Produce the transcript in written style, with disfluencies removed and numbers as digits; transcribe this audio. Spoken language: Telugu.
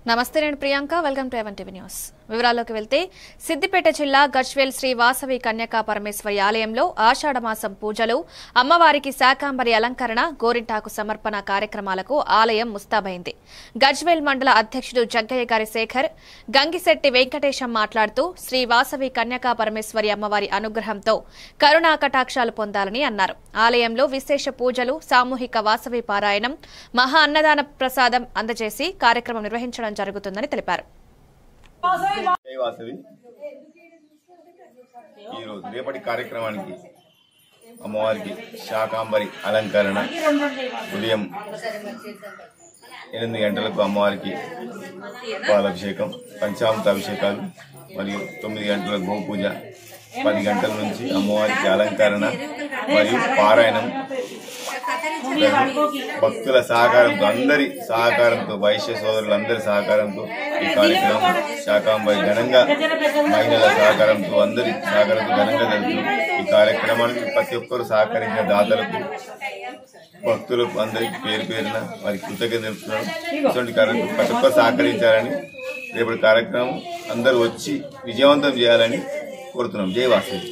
నమస్తే, నేను Priyanka. Welcome to even TV news. వివరాల్లోకి వెళ్తే సిద్దిపేట జిల్లా గజ్వేల్ శ్రీ వాసవి కన్యకా పరమేశ్వరి ఆలయంలో ఆషాఢమాసం పూజలు, అమ్మవారికి శాకాంబరి అలంకరణ, గోరింటాకు సమర్పణ కార్యక్రమాలకు ఆలయం ముస్తాబైంది. గజ్వేల్ మండల అధ్యక్షుడు జగ్గయ్య గారి శేఖర్, గంగిశెట్టి వెంకటేశం మాట్లాడుతూ శ్రీ వాసవి కన్యకా పరమేశ్వరి అమ్మవారి అనుగ్రహంతో కరుణా కటాక్షాలు పొందాలని అన్నారు. ఆలయంలో విశేష పూజలు, సామూహిక వాసవి పారాయణం, మహా అన్నదాన ప్రసాదం అందజేసి కార్యక్రమం నిర్వహించడం జరుగుతుందని తెలిపారు. రేపటి కార్యక్రమానికి అమ్మవారికి శాకాంబరి అలంకరణ ఉదయం 8 గంటలకు అమ్మవారికి పాలాభిషేకం, పంచామృత అభిషేకాలు మరియు 9 గంటల గోపూజ, 10 గంటల నుంచి అమ్మవారికి అలంకరణ మరియు పారాయణం. భక్తుల సహకారంతో, అందరి సహకారంతో, వైశ్య సోదరులందరి సహకారంతో ఈ కార్యక్రమం శాకాంబరి ఘనంగా, మహిళల సహకారంతో, అందరి సహకారంతో ఘనంగా జరుగుతుంది. ఈ కార్యక్రమానికి ప్రతి ఒక్కరు సహకరించిన దాతలకు, భక్తులకు అందరికి పేరు పేరున వారికి కృతజ్ఞత తెలుపుతున్నాం. ఇటువంటి కార్యక్రమం ప్రతి ఒక్కరు సహకరించాలని, రేపటి కార్యక్రమం అందరూ వచ్చి విజయవంతం చేయాలని కోరుతున్నాం. జై వాసవి.